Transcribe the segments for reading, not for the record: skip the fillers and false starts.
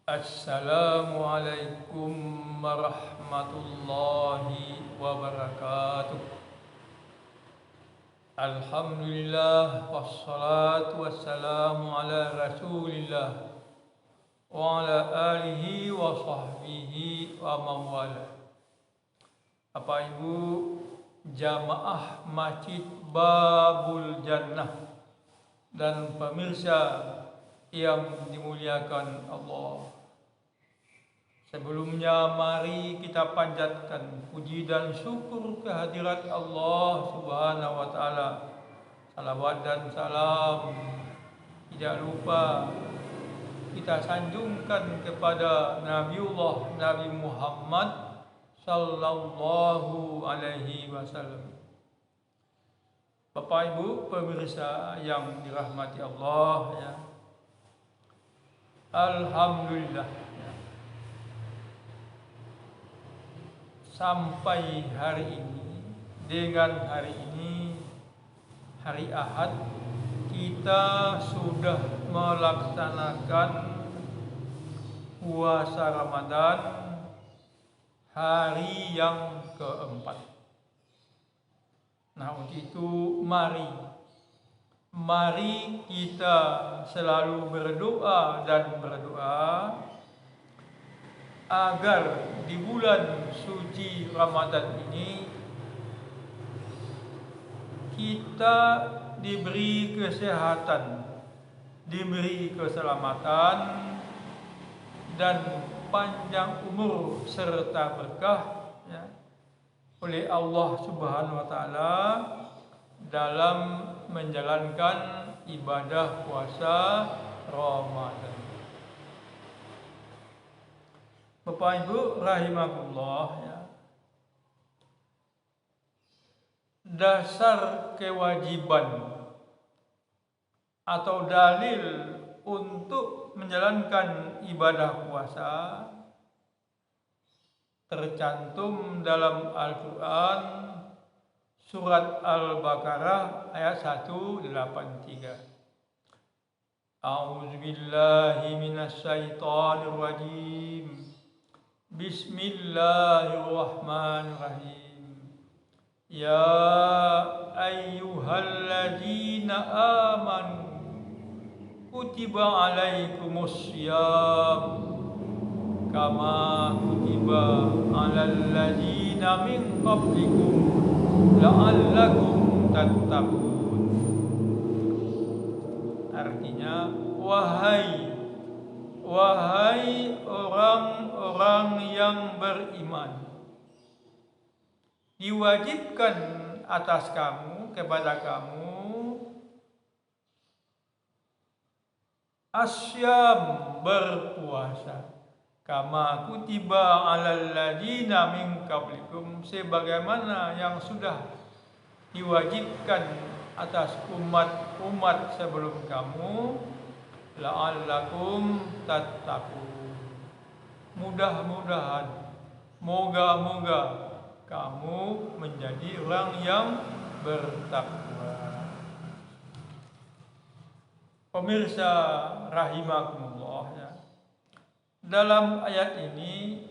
Assalamualaikum warahmatullahi wabarakatuh. Alhamdulillah wassalatu wassalamu ala Rasulillah wa ala alihi wa sahbihi wa mawala. Bapak Ibu jamaah Masjid Babul Jannah dan pemirsa yang dimuliakan Allah. Sebelumnya mari kita panjatkan puji dan syukur kehadirat Allah Subhanahu wa taala. Salawat dan salam tidak lupa kita sanjungkan kepada Nabiullah Nabi Muhammad sallallahu alaihi wasallam. Bapak Ibu pemirsa yang dirahmati Allah ya. Alhamdulillah. Sampai hari ini, dengan hari ini, hari Ahad, kita sudah melaksanakan puasa Ramadan hari yang keempat. Nah, untuk itu mari kita selalu berdoa agar di bulan suci Ramadan ini kita diberi kesehatan, diberi keselamatan dan panjang umur serta berkah ya, oleh Allah Subhanahu wa taala dalam menjalankan ibadah puasa Ramadan. Bapak Ibu rahimakumullah ya. Dasar kewajiban atau dalil untuk menjalankan ibadah puasa tercantum dalam Al-Quran surat Al-Baqarah ayat 183. A'udzubillahi minasyaitonir rajim. Bismillahirrahmanirrahim. Ya ayyuhalladzina amanu kutiba alaikumus syiyam kama kutiba alal ladzina min qablikum la'allakum tattaqun. Artinya wahai orang-orang yang beriman, diwajibkan atas kamu, kepada kamu asyam, berpuasa, kama kutiba alal ladzina min qablikum, sebagaimana yang sudah diwajibkan atas umat sebelum kamu, la'allakum tattaqun, mudah-mudahan, moga-moga kamu menjadi orang yang bertakwa. Pemirsa rahimakumullah ya. Dalam ayat ini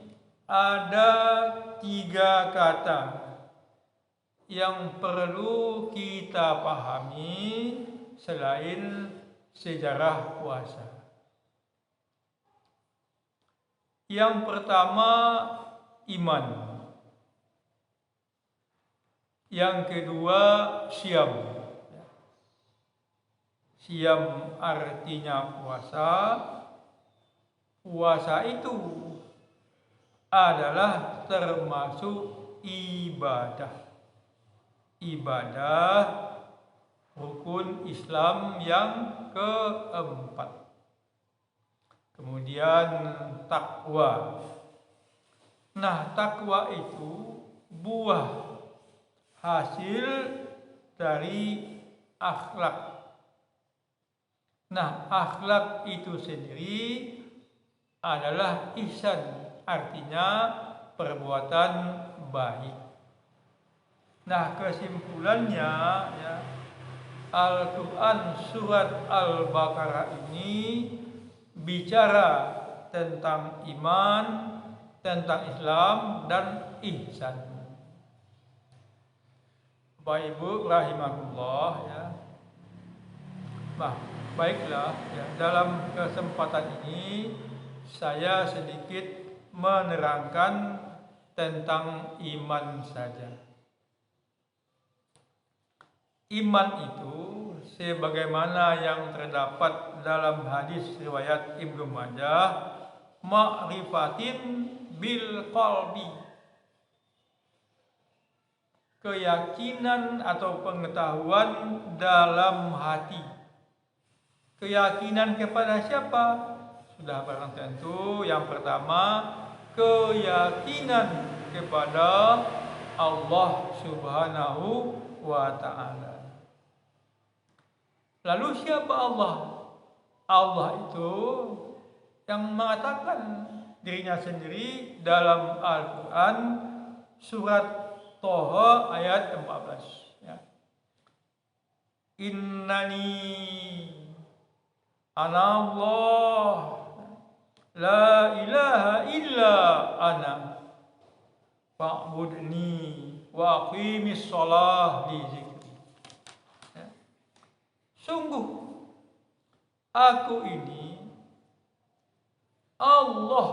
ada 3 kata yang perlu kita pahami selain sejarah puasa. Yang pertama iman. Yang kedua syam. Syam artinya puasa. Puasa itu adalah termasuk ibadah. Ibadah rukun Islam yang keempat. Kemudian takwa. Nah, takwa itu buah hasil dari akhlak. Nah, akhlak itu sendiri adalah ihsan, artinya perbuatan baik. Nah, kesimpulannya ya, Al-Quran surat Al-Baqarah ini bicara tentang iman, tentang Islam dan ihsan. Bapak Ibu rahimakumullah ya. Baiklah ya, dalam kesempatan ini saya sedikit menerangkan tentang iman saja. Iman itu sebagaimana yang terdapat dalam hadis riwayat Ibnu Majah, ma'rifatin bil qalbi, keyakinan atau pengetahuan dalam hati. Keyakinan kepada siapa? Sudah barang tentu yang pertama, keyakinan kepada Allah Subhanahu wa ta'ala. Lalu siapa Allah? Allah itu yang mengatakan dirinya sendiri dalam Al-Quran surat Toha ayat 14 ya. Innani ana Allah la ilaha illa ana fa'budni wa aqimis shalah li zikri. Sungguh aku ini Allah,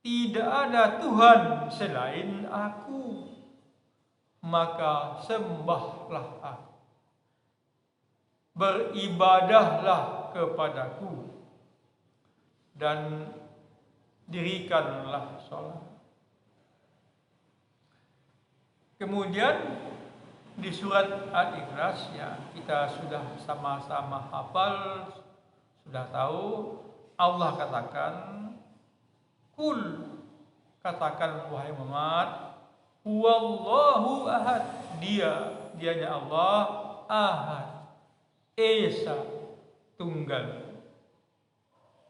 tidak ada Tuhan selain aku, maka sembahlah aku, beribadahlah kepadaku, dan dirikanlah sholat. Kemudian di surat Al-Ikhlas ya, kita sudah sama-sama hafal, sudah tahu Allah katakan, kul, katakan wahai Muhammad, huwallahu ahad, dianya Allah ahad, esa, tunggal.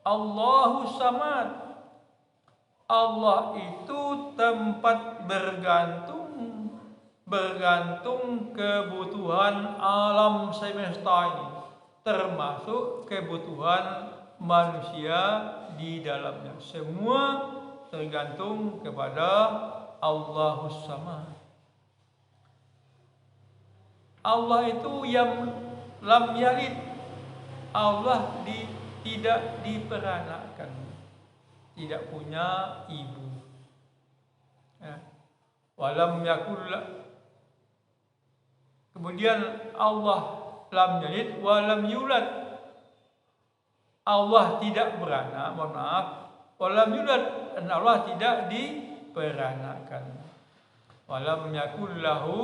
Allahu samad, Allah itu tempat bergantung kebutuhan alam semesta ini, termasuk kebutuhan manusia di dalamnya. Semua tergantung kepada Allahus Samad. Allah itu yang lam yalid, Allah tidak diperanakan, tidak punya ibu. Ya. Walam yakul. Kemudian Allah lam yalid walam yulad, Allah tidak beranak, mohon maaf, walam yulad, dan Allah tidak diperanakan. Walam yakul lahu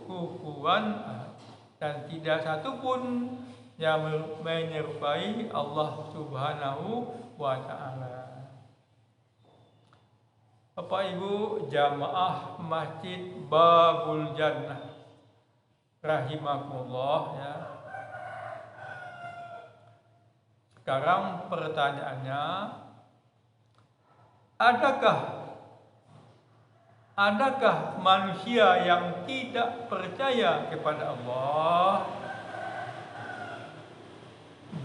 kufuwan ahad, dan tidak satupun yang menyerupai Allah Subhanahu wa ta'ala. Bapak Ibu jamaah Masjid Babul Jannah rahimakumullah ya. Sekarang pertanyaannya, adakah manusia yang tidak percaya kepada Allah?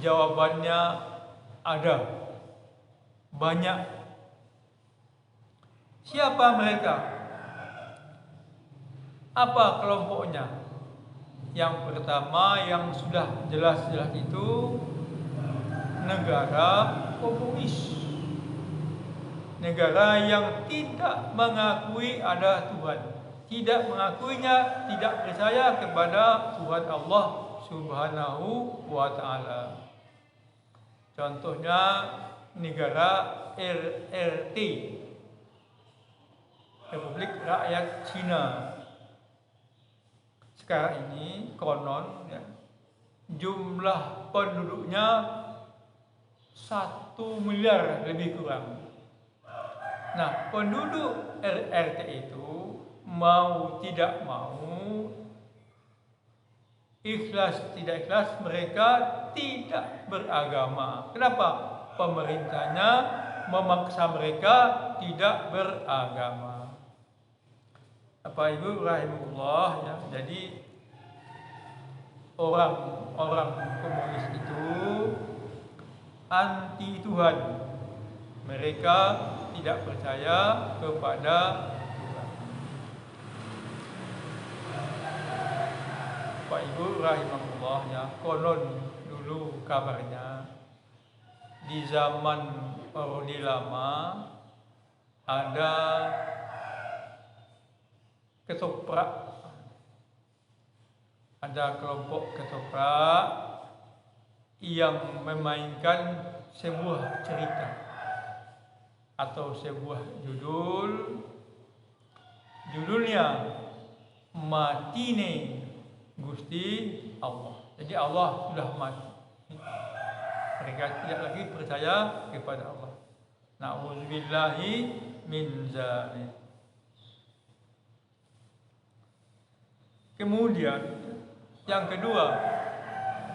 Jawabannya ada, banyak. Siapa mereka? Apa kelompoknya? Yang pertama yang sudah jelas-jelas itu negara komunis, negara yang tidak mengakui ada Tuhan, tidak mengakuinya, tidak percaya kepada Tuhan Allah Subhanahu wa ta'ala. Contohnya negara RRT, Republik Rakyat Cina. Sekarang ini konon ya, jumlah penduduknya 1 miliar lebih kurang. Nah, penduduk RRT itu mau tidak mau, ikhlas tidak ikhlas, mereka tidak beragama. Kenapa? Pemerintahnya memaksa mereka tidak beragama. Bapak Ibu rahimahullah ya, jadi orang-orang komunis itu anti Tuhan, Mereka tidak percaya kepada Tuhan. Pak Ibu rahimahullah, ya, konon dulu kabarnya di zaman Orde Lama ada ketoprak, ada kelompok ketoprak yang memainkan sebuah cerita atau sebuah judulnya Matine Gusti Allah. Jadi Allah sudah mati. Mereka tidak lagi percaya kepada Allah. Na'udzubillahi min dzalik. Kemudian yang kedua,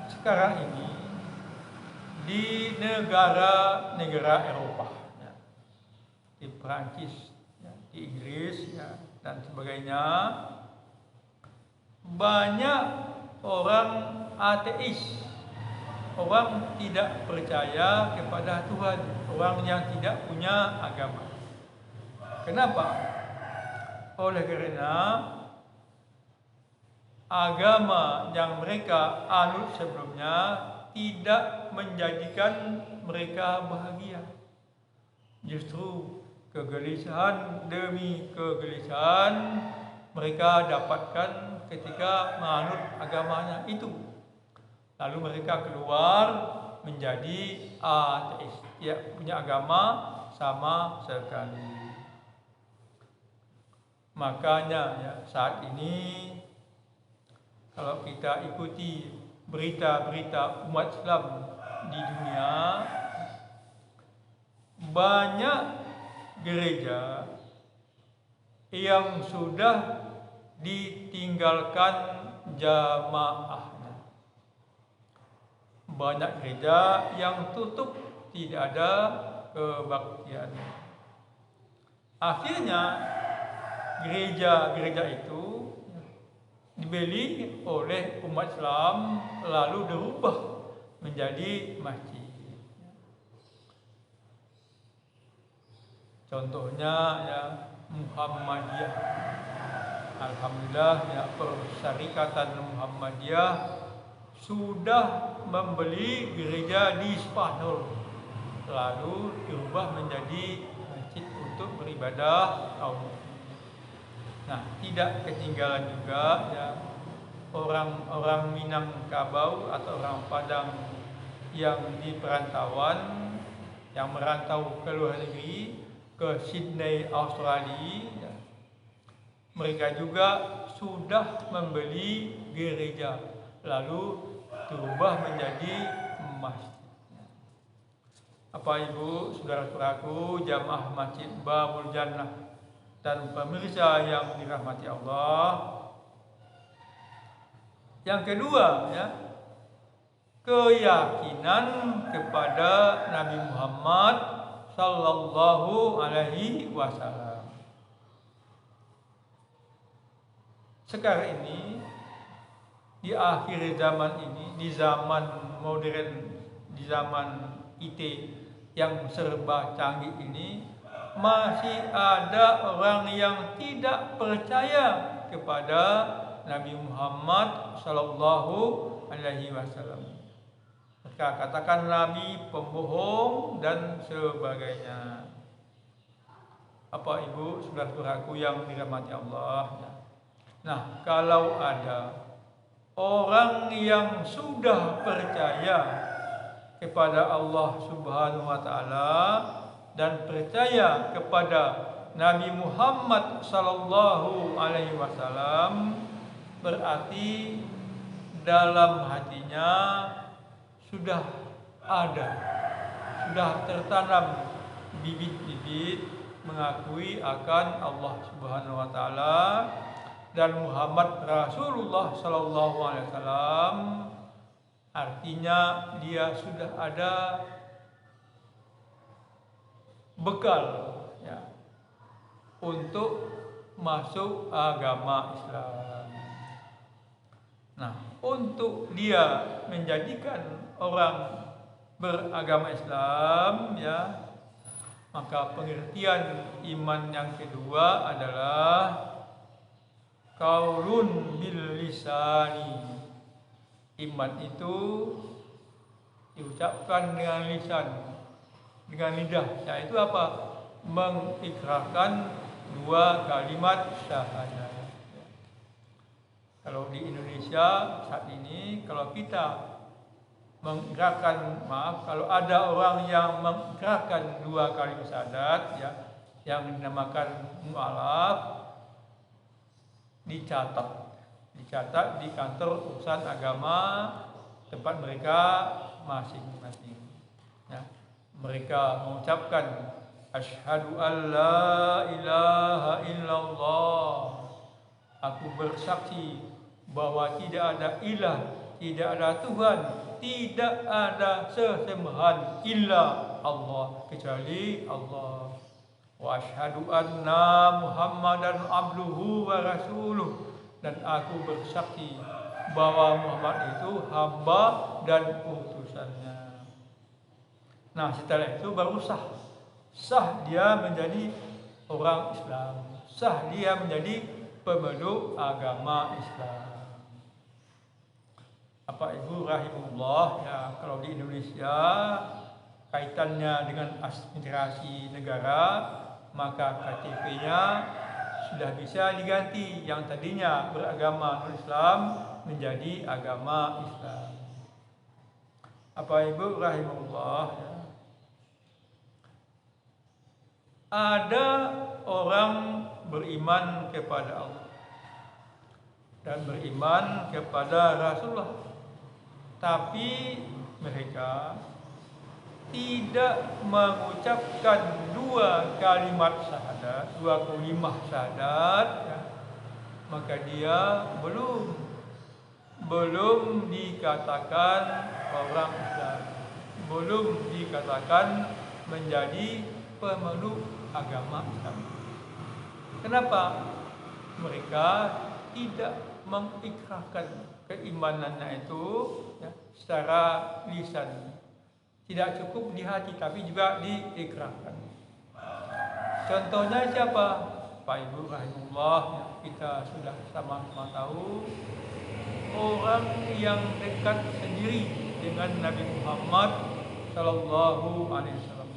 sekarang ini di negara-negara Eropa, ya, di Prancis, ya, di Inggris, ya, dan sebagainya, banyak orang ateis, orang tidak percaya kepada Tuhan, orang yang tidak punya agama. Kenapa? Oleh karena agama yang mereka anut sebelumnya tidak menjadikan mereka bahagia. Justru kegelisahan demi kegelisahan mereka dapatkan ketika menganut agamanya itu. Lalu mereka keluar menjadi ateis, tidak punya agama sama sekali. Makanya ya, saat ini kalau kita ikuti berita-berita umat Islam di dunia, banyak gereja yang sudah ditinggalkan jamaahnya. Banyak gereja yang tutup, tidak ada kebaktian. Akhirnya gereja-gereja itu dibeli oleh umat Islam lalu dirubah menjadi masjid. Contohnya ya Muhammadiyah. Alhamdulillah ya, Persyarikatan Muhammadiyah sudah membeli gereja di Spanyol lalu dirubah menjadi masjid untuk beribadah kaum. Nah, tidak ketinggalan juga ya orang-orang Minangkabau atau orang Padang yang di perantauan, yang merantau ke luar negeri, ke Sydney, Australia, ya. Mereka juga sudah membeli gereja lalu dirubah menjadi masjid. Apa Ibu, saudara-saudaraku, jamaah Masjid Babul Jannah dan pemirsa yang dirahmati Allah. Yang kedua ya, keyakinan kepada Nabi Muhammad sallallahu alaihi wasallam. Sekarang ini di akhir zaman ini, di zaman modern, di zaman IT yang serba canggih ini, masih ada orang yang tidak percaya kepada Nabi Muhammad sallallahu alaihi wasallam. Mereka katakan Nabi pembohong dan sebagainya. Apa Ibu, saudara-saudaraku yang dirahmati Allah? Nah, kalau ada orang yang sudah percaya kepada Allah Subhanahu wa taala dan percaya kepada Nabi Muhammad sallallahu alaihi wasallam, berarti dalam hatinya sudah tertanam bibit-bibit mengakui akan Allah Subhanahu wa taala dan Muhammad Rasulullah sallallahu alaihi wasallam. Artinya dia sudah ada bekal ya, untuk masuk agama Islam. Nah, untuk dia menjadikan orang beragama Islam ya, Maka pengertian iman yang kedua adalah qaulun bil lisani. Iman itu diucapkan dengan lisan, dengan lidah. Yaitu apa? Mengikrarkan dua kalimat syahadat. Kalau di Indonesia saat ini, kalau kita mengikrarkan, kalau ada orang yang mengikrarkan dua kalimat syahadat, ya, yang dinamakan mu'alaf, dicatat di kantor urusan agama tempat mereka masing-masing. Ya, mereka mengucapkan asyhadu an la ilaha illallah. Aku bersaksi bahwa tidak ada ilah, tidak ada Tuhan, tidak ada sesembahan illa Allah, kecuali Allah. Wa asyhadu anna Muhammadan abduhu wa rasuluh. Dan aku bersaksi bahwa Muhammad itu hamba dan utusannya. Nah, setelah itu baru sah dia menjadi orang Islam, sah dia menjadi pemeluk agama Islam. Apa Ibu rahimullah, ya, kalau di Indonesia kaitannya dengan administrasi negara, maka KTP-nya sudah bisa diganti, yang tadinya beragama non-Islam menjadi agama Islam. Apa Ibu rahimullah, ya. Ada orang beriman kepada Allah dan beriman kepada Rasulullah, tapi mereka tidak mengucapkan dua kalimat syahadat, dua kalimah syahadat, ya, maka dia belum dikatakan orang Islam, belum dikatakan menjadi pemeluk agama Islam. Kenapa? Mereka tidak mengikrarkan keimanannya itu, ya, secara lisan. Tidak cukup di hati, tapi juga diikrarkan. Contohnya siapa? Pak Ibu rahimullah, ya, kita sudah sama-sama tahu orang yang dekat sendiri dengan Nabi Muhammad Sallallahu Alaihi Wasallam,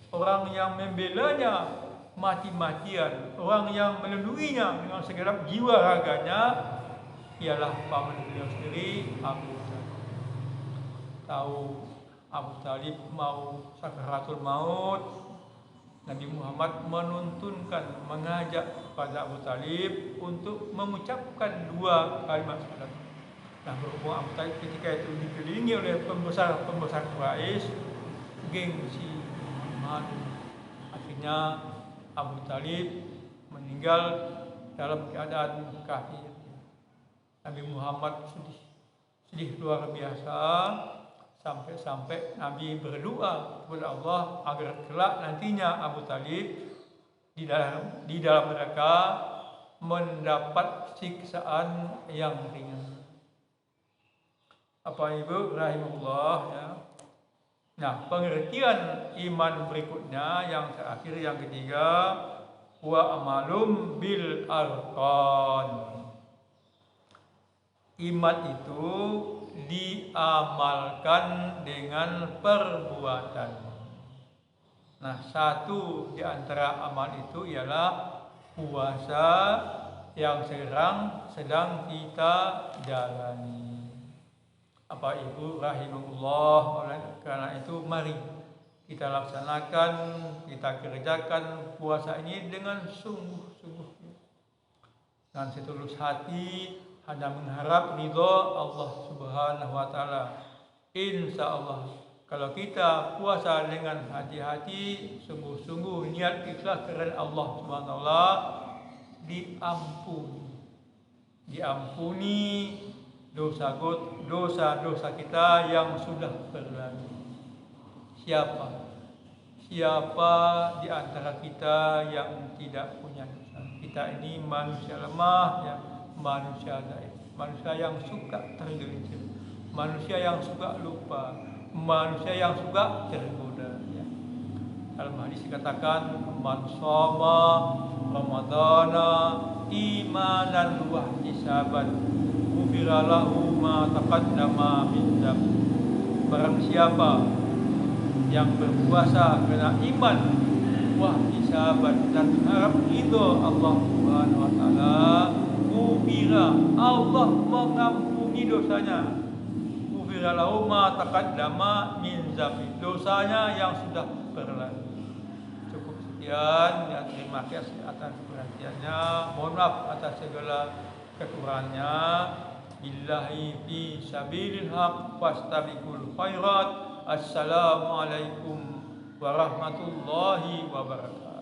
orang yang membelanya mati-matian, orang yang melindunginya dengan segenap jiwa raganya, ialah paman beliau sendiri, Abu Talib. Tahu Abu Talib mau sakaratul maut, Nabi Muhammad menuntunkan, mengajak kepada Abu Talib untuk mengucapkan dua kalimat syahadat. Nah, berhubung Abu Talib ketika itu dikelilingi oleh pembesar Quraisy, gengsi Muhammad, akhirnya Abu Talib meninggal dalam keadaan kafir. Nabi Muhammad sedih luar biasa, sampai Nabi berdoa kepada Allah agar kelak nantinya Abu Talib di dalam neraka mendapat siksaan yang ringan. Apa Ibu rahimahullah, ya. Nah, pengertian iman berikutnya yang terakhir, yang ketiga, wa amalum bil arkan. Iman itu diamalkan dengan perbuatan. Nah, satu di antara amal itu ialah puasa yang sedang kita jalani. Apa Ibu rahimahullah, oleh karena itu mari kita laksanakan, kita kerjakan puasa ini dengan sungguh-sungguh, dengan setulus hati, hanya mengharap ridho Allah Subhanahu wa Ta'ala. Insya Allah, kalau kita puasa dengan hati-hati, sungguh-sungguh niat ikhlas karena Allah Subhanahu wa Ta'ala, diampuni dosa-dosa kita yang sudah berlalu. Siapa di antara kita yang tidak punya dosa? Kita ini manusia lemah, ya, manusia dhaif, manusia yang suka tergelincir, manusia yang suka lupa, manusia yang suka tergoda, ya. Dalam hadis dikatakan man shoma ramadhana imanan wa ihtisaban ghufira lahu ma taqaddama min dzambi. Barang siapa yang berpuasa karena iman wa ihtisaban dan harap ridho Allah Subhanahu wa taala, ghufira Allah mengampuni dosanya. Ghufira lahu ma taqaddama min dzambi, dosanya yang sudah berlalu. Sekian, ya, terima kasih atas perhatiannya. Mohon maaf atas segala kekurangannya. Billahi fi sabilil haq fastabiqul khairat. Assalamualaikum warahmatullahi wabarakatuh.